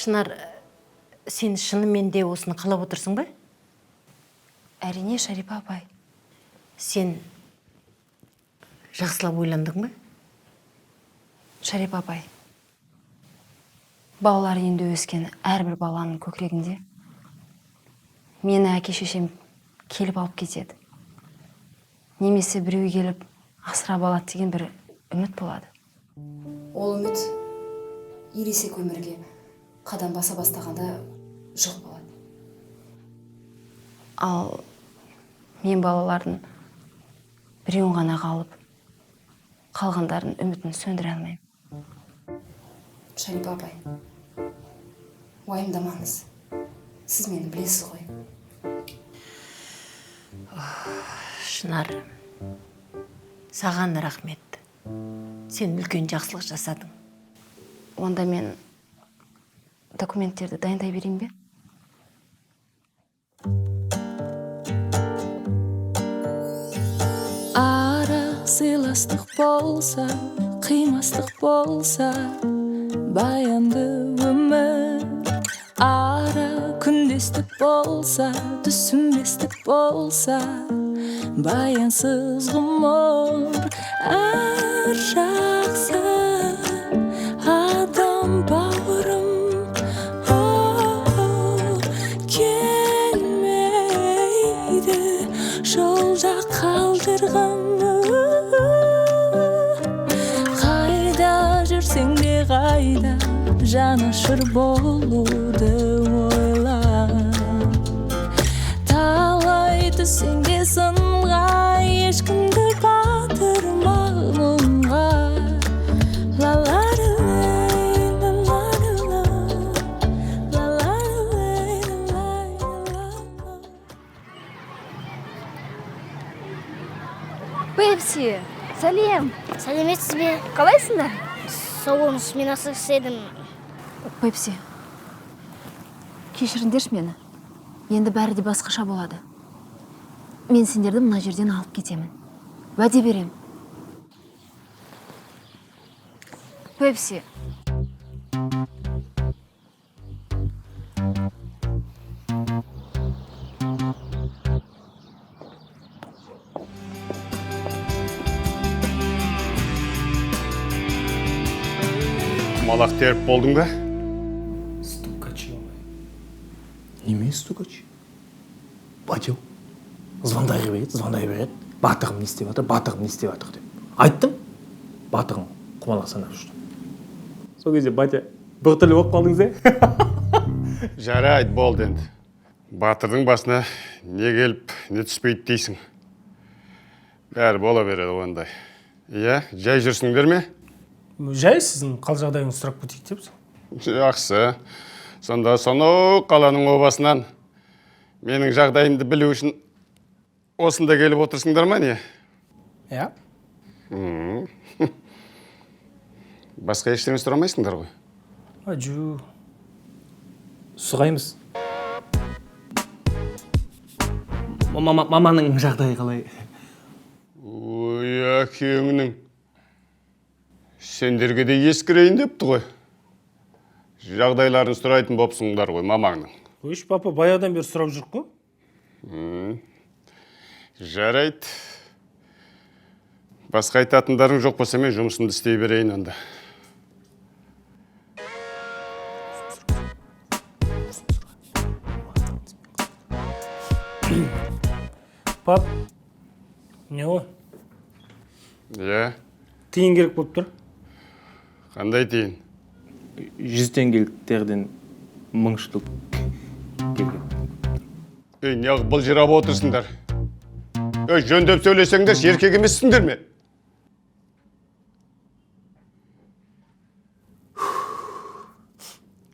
Шынар, сен шынымен де осыны қалап отырсың ба? Әрине, Шарипа апай. Сен жақсылап ойландың ба? Шарипа апай. Балалар үйінде өскен әрбір баланың көкірегінде мені әке-шешем келіп алып кетеді. Немесе біреу келіп асырап алады деген бір үміт болады. Ол үміт ересек өмірге қадам баса бастағанда жоқ болады. Ал мен балалардың біреуін ғана қалып, қалғандардың үмітін сөндіре алмаймын. Шарипа апай, уайымдамаңыз. Сіз мені білесіз ғой. Шынар, саған рахмет. Сен үлкен жақсылық жасадың. Онда мен документтерді дайындай берейін бе? Ара сыйластық болса, қимастық болса, баянды өмір. Ара күндестік болса, түсінбестік болса, баянсыз ғұмыр. Әр жақсы адам бауырым, келмейді жолда қалдырған. Қайда жүрсең де қайда жанашыр болуды ойла. Талай түсең де сынға, ешкімді батырма мұңға. Пепси, сәлем. Сәлеметсіз бе? Қалайсыңдар? Сау болыңыз, мен асығыс едім. Пепси, кешіріңдерші мені. Енді бәрі де басқаша болады. Мен сендерді мына жерден алып кетемін. Уәде берем. Пепси. Малақ теріп болдың ба? Стукач. Неме стукач? Бател. Звондай береді. Батығым не істеп жатыр деп. Айттым, батығым құмалақ санап жүрді. Сол кезде батя бір түрлі болып қалдыңыз, Жарайды, болды енді. Батырдың басына не келіп, не түспейді дейсің. Бәрі бола береді ондай. Иә, жай жүрсіңдер ме? Жай сіздің қал жағдайыңыз сұрап кетейік депсің. Жақсы. Сонда сонау қаланың обасынан менің жағдайымды білу үшін осында келіп отырсыңдар ма не? Иә. Басқа ештеңе сұрамайсыңдар ғой? Ажу. Сұраймыз. Маманың жағдайы қалай? Ой, әкеңнің. Сендерге де ескірейін депті ғой. Жағдайларын сұрайтын бопсыңдар ғой мамаңның. Өш, папа, баядан бері сұрап жүріп қой. Жарайды. Басқа айтатындарың жоқ болса мен жұмысымды істей берейін онда. Пап, не о? Иә, Тиын керек болып тұр. қандай тиын? 100 теңгеліктерден 1000 штук келген. Неғып бұл жырап отырсыңдар? Жөндеп сөйлесеңдер, еркек емессіңдер ме?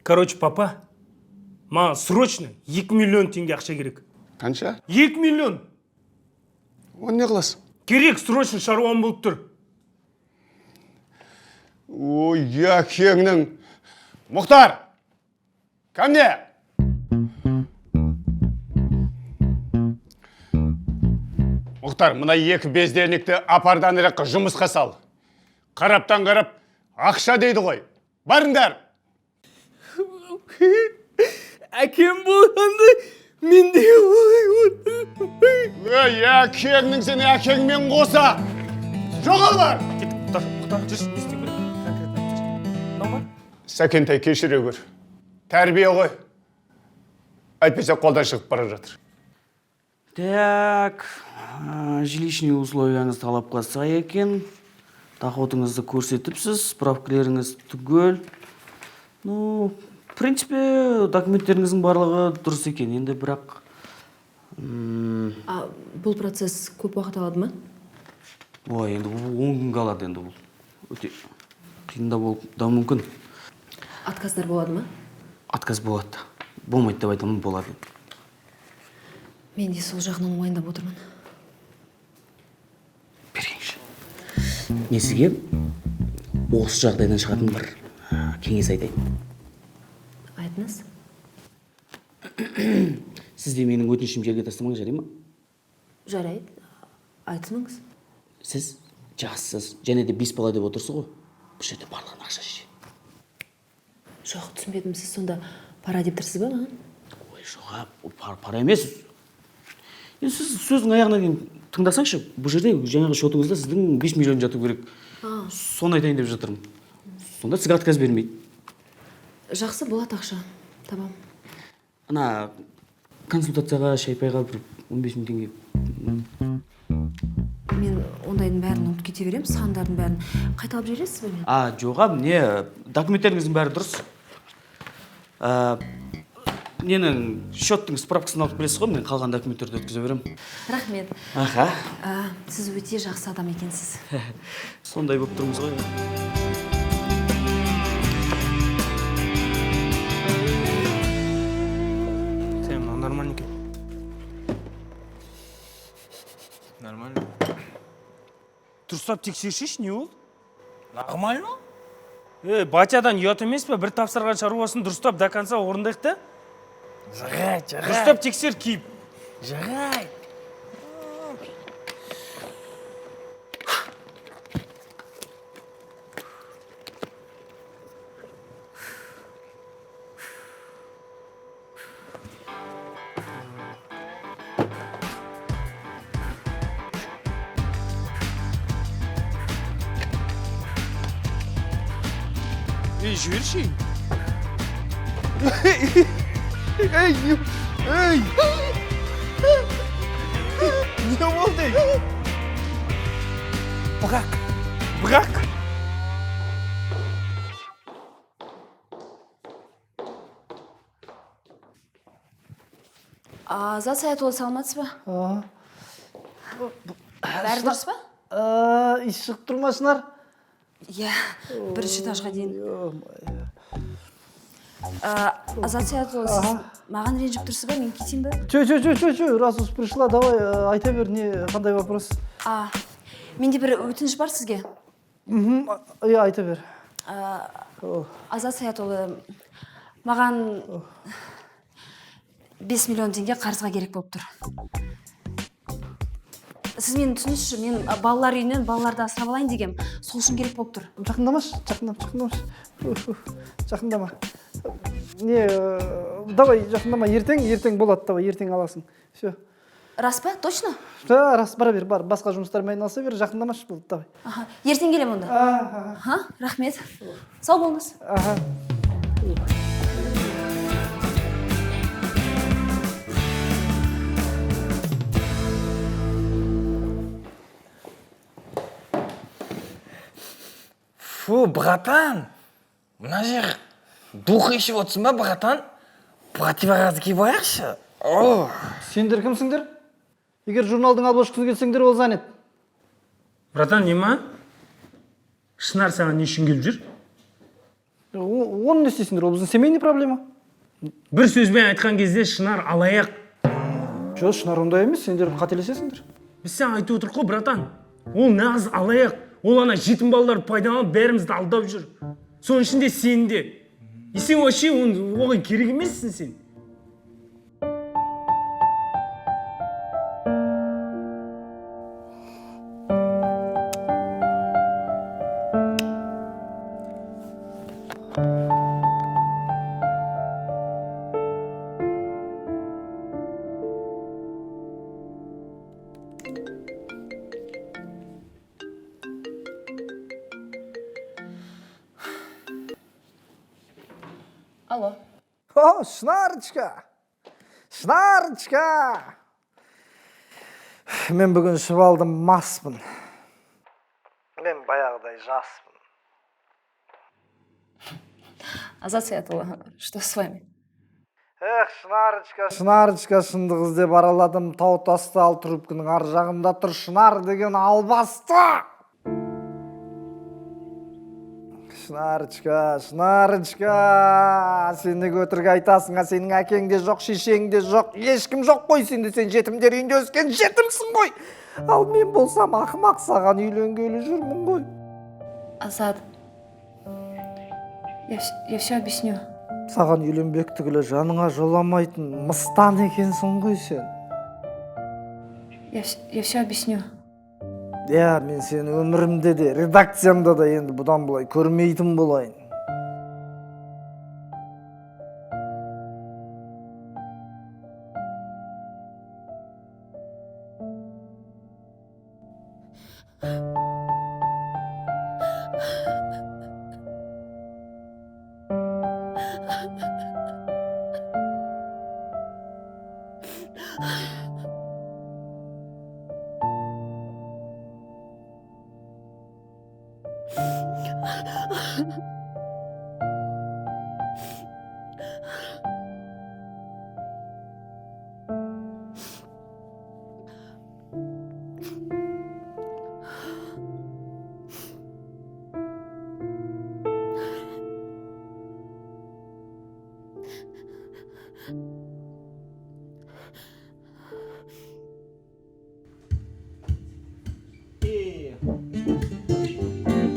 Короче, папа, маған срочно 2 миллион теңге ақша керек. Қанша? 2 миллион! Он не қыласың? Керек, срочно шаруам болып тұр. Ой, әкеңнің. Мұхтар! Ко мне! Мұхтар, мына 2 бездерникті апардан іраққа жұмысқа сал. Қараптан қарап, ақша дейді ғой. Барыңдар! Әкем болғанда мен де олай болдым. Ей, әкеңнің сен әкеңмен қоса. Жоғал бар. Құтар, жүрші, не істеу керек? Конкретно айтшы. Мынау ма? Сәкентай кешіре көр. Тәрбие ғой. Әйтпесе қолдан шығып бара жатыр. Так, жилищный условияңыз талапқа сай екен. Доходыңызды көрсетіпсіз, справкілеріңіз түгел. Ну, в принципе, документтеріңіздің барлығы дұрыс екен. Енді бірақ... Бұл процесс көп уақыт алады ма? Ой, енді бұл 10 күнге алады енді бұл. Өте қиында болып да мүмкін. Отказдар болады ма? Отказ болады. Болмайды деп айтамын, болады. Мен де сол жағынан уайымдап отырмын. Бергенші. Мен сізге осы жағдайдан шығатын бір кеңес айтайын. Айтыңыз. Сіз де менің өтінішім жерге тастамаңыз, жарай ма? Жарайды. Айтыңыз. Сіз жақсысыз, және де 5 бала деп отырсыз ғой. Бұл жерде барлығын ақша жей. Жоқ, түсінбедім. Сіз сонда пара деп тұрсыз ба маған? Ой, жоға, пара емес. Енді сіз сөздің аяғына дейін тыңдасаңшы, бұл жерде жаңағы шотыңызда сіздің 5 миллион жату керек. Соны айтайын деп жатырмын. Сонда сізге отказ бермейді. Жақсы, болады ақша. Табам. Ана консультацияға, шайпайға бір 15 мың теңге. Мен ондайдың бәрін ұмытып кете беремін, сандардың бәрін. Қайталап жібересіз бе мен? Жоға, не, документтеріңіздің бәрі дұрыс. Ненің счеттың справкасын алып келесіз ғой, мен қалған документтерді өткізе беремін. Рахмет. Аха. Сіз өте жақсы адам екенсіз. Сондай болып тұрмыз ғой. Сен, нормально екен. Нормально. Дұрыстап тексершеш, не ол? Нормально? Батядан ұят емес пе? Бір тапсырған шаруасын дұрыстап до конца орындайық та? Жарайды. Дұрыстап тексер киіп. Жарайды. Жіберші. Не болды? Бырақ. Азат Саятұлы, саламатсыз ба? Бәрі дұрыс па? Ис шығып тұрмасынар. Иә, бірінші этажға дейін. Азат Саятұлы, сіз маған ренжіп тұрсыз ба? Мен кетейін ба? Раз уж пришла, давай айта бер, не қандай вопрос. Менде бір өтініш бар сізге. Иә, айта бер. Азат Саятұлы, маған 5 миллион теңге қарызға керек болып тұр. Сіз мені түсініңізші, мен балалар үйінен балаларды асырап алайын дегем. Сол үшін керек болып тұр. Жақындама. Не, давай, жақындама, ертең болады, давай, ертең аласың. Все. Рас па? Точно? Да, рас, бара бер, бар. Басқа жұмыстармен айналыса бер, жақындамашы болды, давай. Ертең келем онда. Рахмет. Сау болыңыз. Фу, братан, мына жер дух ішіп отырсың ба, братан? Противогаз киіп алайықшы. Сендер кімсіңдер? Егер журналдың обложкасын келсеңдер, ол занят. Братан, не ма? Шынар саған не үшін келіп жүр? Оны не істейсіңдер, ол біздің семейный проблема. Бір сөзбен айтқан кезде Шынар алаяқ. Жоқ, Шынар ондай емес, сендер қателесесіңдер. Біз сен айтып отырық қой, братан. Ол нағыз алаяқ. Ол ана жетім балаларды пайдаланып бәрімізді алдап жүр. Соның ішінде сен де. Сен вообще оған керек емессің сен. Алло. О, Шынарочка! Шынарочка! Мен бүгін ішіп алдым, маспын. Мен баяғыдай жаспын. Азат Саятұлы, что с вами? Эх, Шынарочка, шындық іздеп араладым. Тау тасты ал трубкінің ар жағында тұр Шынар деген албасты. Шынарочка, сен неге өтірік айтасың, сенің әкең де жоқ, шешең де жоқ, ешкім жоқ қой сенде, сен жетімдер үйінде өскен жетімсің ғой. Ал мен болсам ақымақ саған үйленгелі жүрмін ғой. Азат, я все объясню. Саған үйленбек түгілі жаныңа жоламайтын мыстан екенсің ғой сен. Я все объясню. Я, мен сені өмірімде де, редакциямда да енді бұдан былай көрмейтін болайын.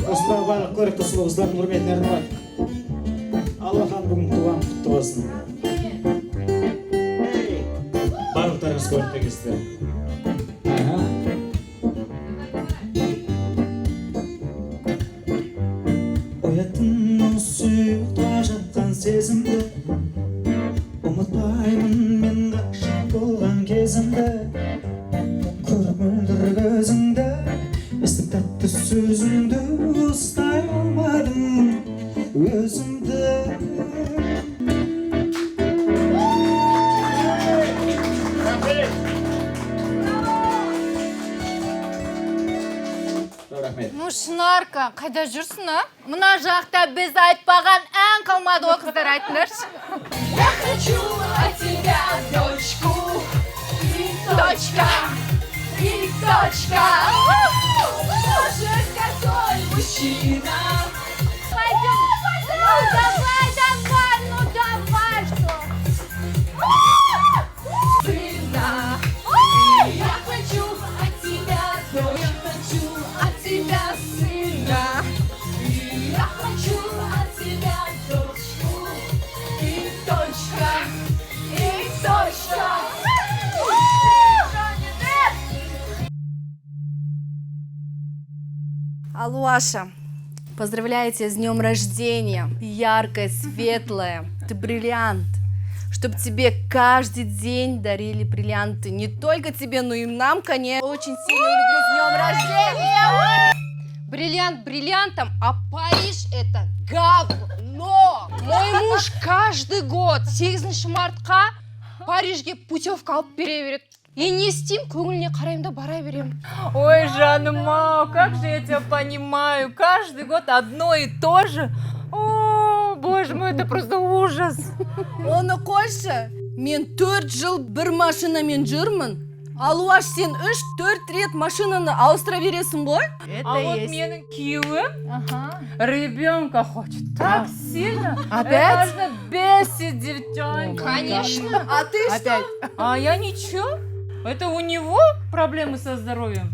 Осындағы барлық көрікті сұлу қыздардың құрметіне арналады. Аллахан бүгін туған құтты болсын. Барлықтарыңыз көрікті келістер. Ояттым сүйікта жатқан сезімді, ұмытпаймын мен ғашық болған кезімді. Көріп мөлдір көзіңді, естіп тәтті сөзіңді, ұстай алмадым өзімді. Ну, Шынарка, қайда жүрсің, а? Мына жақта біз айтпаған ән қалмады, о қыздар айтыңдаршы. Я хочу от тебя дочку, точка, и точка. Боже, какой мужчина. Пойдем, ну давай, что? Сына, я хочу от тебя дочку, я хочу от тебя сына. Я хочу от тебя дочку, и точка, и точка. Алуаша, поздравляю тебя с днем рождения. Яркая, светлая, ты бриллиант. Чтоб тебе каждый день дарили бриллианты. Не только тебе, но и нам, конечно. Очень сильно люблю с днем рождения. Бриллиант бриллиантом, а Париж это говно. Мой муж каждый год 8 мартқа Парижге путевка алып бере береді. И не істеймін, көңіліне қараймын да бара беремін. Ой, жаныма, как же я тебя понимаю. Каждый год одно и то же. О, боже мой, это просто ужас. Оны қойшы, мен 4 жыл бір машинамен жүрмін. Алуаш, сен 3-4 рет машинаны ауыстыра бересің ғой? А вот менің күйеуім ребенка хочет так сильно. Опять? Это бесит девчонка. Конечно. А ты что? А я ничего. Это у него проблемы со здоровьем.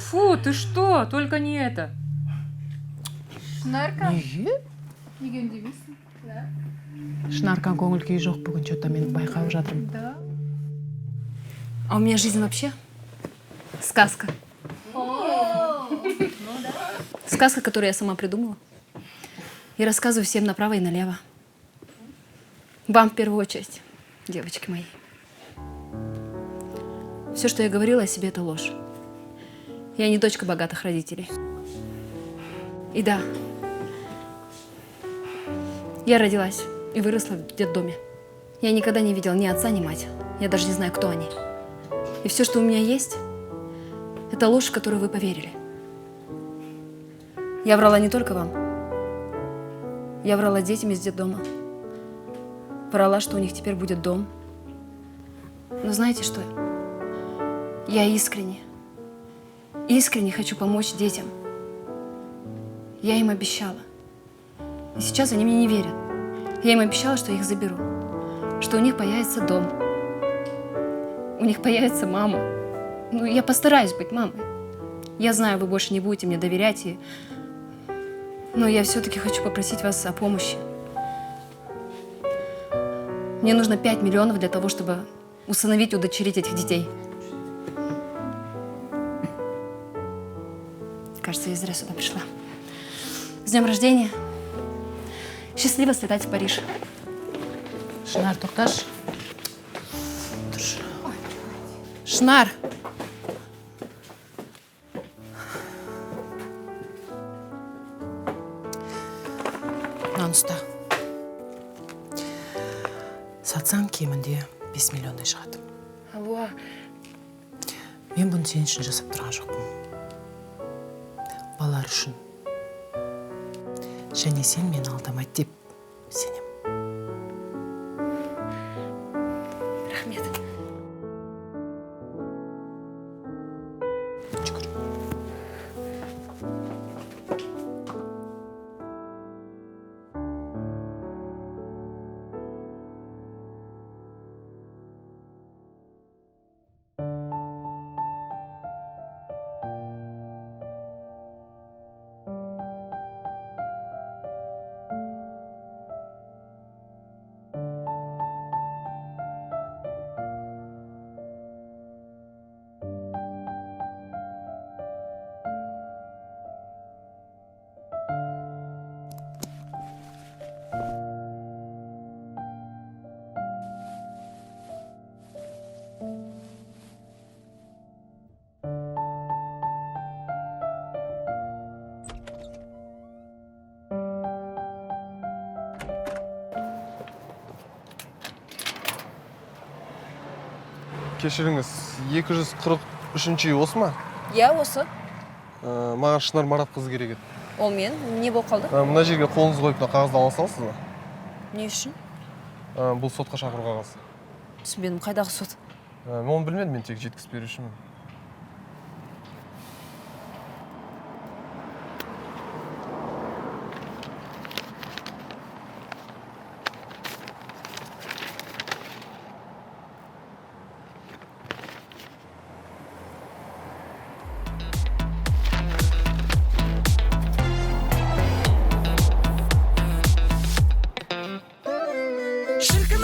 Фу, ты что? Только не это. Шынарка? Неге үндемейсің? Шынарка көңіл күйі жоқ бүгін, что-то мен байқап жатырмын. Да. А у меня жизнь вообще сказка. Сказка, которую я сама придумала. И рассказываю всем направо и налево. Вам в первую очередь, девочки мои. Все, что я говорила о себе, это ложь. Я не дочка богатых родителей. И да, Я родилась и выросла в детдоме. Я никогда не видела ни отца, ни мать. Я даже не знаю, кто они. И все, что у меня есть, это ложь, в которую вы поверили. Я врала не только вам. Я врала детям из детдома. Врала, что у них теперь будет дом. Но знаете что? Я искренне хочу помочь детям. Я им обещала. И сейчас они мне не верят. Я им обещала, что их заберу. Что у них появится дом. У них появится мама. Ну, я постараюсь быть мамой. Я знаю, вы больше не будете мне доверять, но я все-таки хочу попросить вас о помощи. Мне нужно 5 миллионов для того, чтобы усыновить, удочерить этих детей. Кажется, я зря сюда пришла. С днем рождения. Счастливо слетать в Париж. Шынар, тоқташы. Тұршы. Шынар. Мынаны ұста. Сатсаң кемінде 5 миллиондай шығады. Алло. Мен бұны сен үшін жасап тұрған жоқпын. Балалар үшін. Және сен мені алдамайды деп сенем. Рахмет. Шүкір. Кешіріңіз, 243-ші үй осы ма? Я осы. Маған Шынар Марат қызы керек еді. Ол мен. Не болып қалды? Мына жерге қолыңызды қойып қағазды ала саласыз ба? Не үшін? Бұл сотқа шақыру қағазы. Түсінбедім, қайдағы сот? Мен оны білмедім, мен тек жеткізіп берушімін. Шіркін